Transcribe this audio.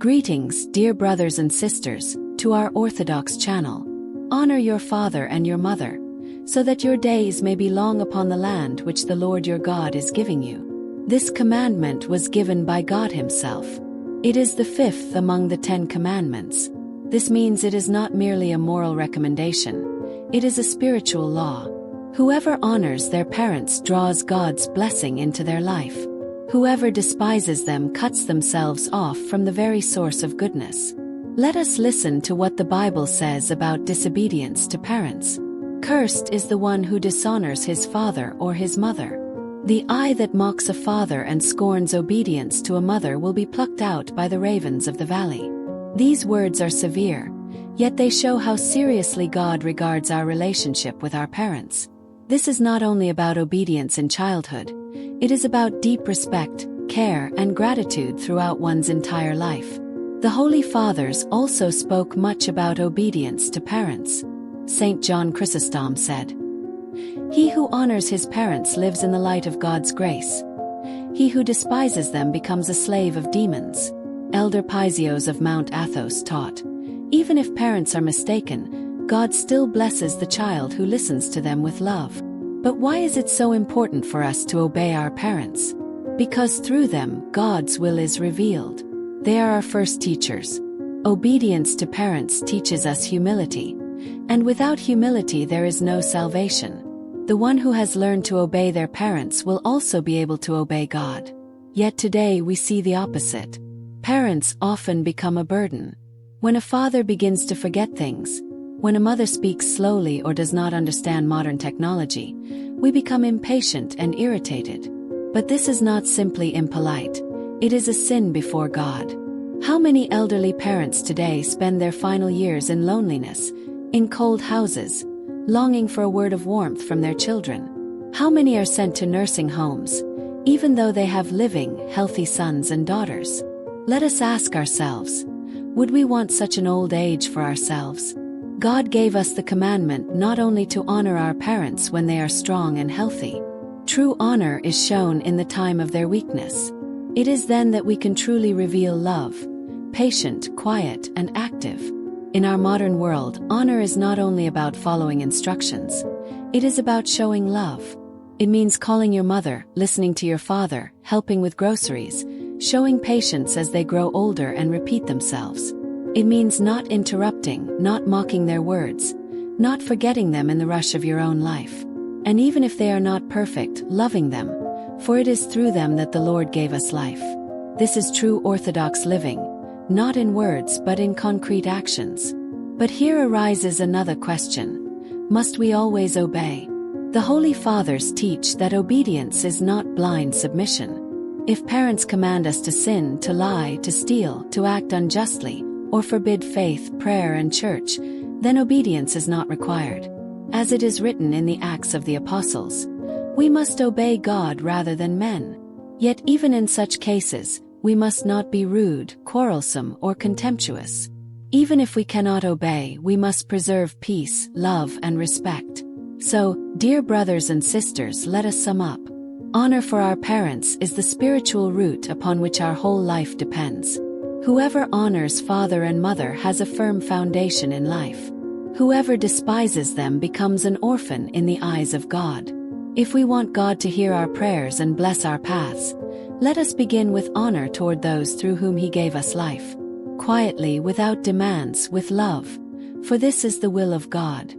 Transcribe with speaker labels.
Speaker 1: Greetings, dear brothers and sisters, to our Orthodox channel. Honor your father and your mother, so that your days may be long upon the land which the Lord your God is giving you. This commandment was given by God Himself. It is the fifth among the 10 commandments. This means it is not merely a moral recommendation, it is a spiritual law. Whoever honors their parents draws God's blessing into their life. Whoever despises them cuts themselves off from the very source of goodness. Let us listen to what the Bible says about disobedience to parents. Cursed is the one who dishonors his father or his mother. The eye that mocks a father and scorns obedience to a mother will be plucked out by the ravens of the valley. These words are severe, yet they show how seriously God regards our relationship with our parents. This is not only about obedience in childhood, it is about deep respect, care, and gratitude throughout one's entire life. The Holy Fathers also spoke much about obedience to parents. St. John Chrysostom said, "He who honors his parents lives in the light of God's grace. He who despises them becomes a slave of demons." Elder Paisios of Mount Athos taught, "Even if parents are mistaken, God still blesses the child who listens to them with love." But why is it so important for us to obey our parents? Because through them, God's will is revealed. They are our first teachers. Obedience to parents teaches us humility. And without humility there is no salvation. The one who has learned to obey their parents will also be able to obey God. Yet today we see the opposite. Parents often become a burden. When a father begins to forget things, when a mother speaks slowly or does not understand modern technology, we become impatient and irritated. But this is not simply impolite. It is a sin before God. How many elderly parents today spend their final years in loneliness, in cold houses, longing for a word of warmth from their children? How many are sent to nursing homes, even though they have living, healthy sons and daughters? Let us ask ourselves, would we want such an old age for ourselves? God gave us the commandment not only to honor our parents when they are strong and healthy. True honor is shown in the time of their weakness. It is then that we can truly reveal love, patient, quiet, and active. In our modern world, honor is not only about following instructions. It is about showing love. It means calling your mother, listening to your father, helping with groceries, showing patience as they grow older and repeat themselves. It means not interrupting, not mocking their words, not forgetting them in the rush of your own life. And even if they are not perfect, loving them, for it is through them that the Lord gave us life. This is true Orthodox living, not in words but in concrete actions. But here arises another question. Must we always obey? The Holy Fathers teach that obedience is not blind submission. If parents command us to sin, to lie, to steal, to act unjustly, or forbid faith, prayer, and church, then obedience is not required. As it is written in the Acts of the Apostles, we must obey God rather than men. Yet even in such cases, we must not be rude, quarrelsome, or contemptuous. Even if we cannot obey, we must preserve peace, love, and respect. So, dear brothers and sisters, let us sum up. Honor for our parents is the spiritual root upon which our whole life depends. Whoever honors father and mother has a firm foundation in life. Whoever despises them becomes an orphan in the eyes of God. If we want God to hear our prayers and bless our paths, let us begin with honor toward those through whom He gave us life. Quietly, without demands, with love. For this is the will of God.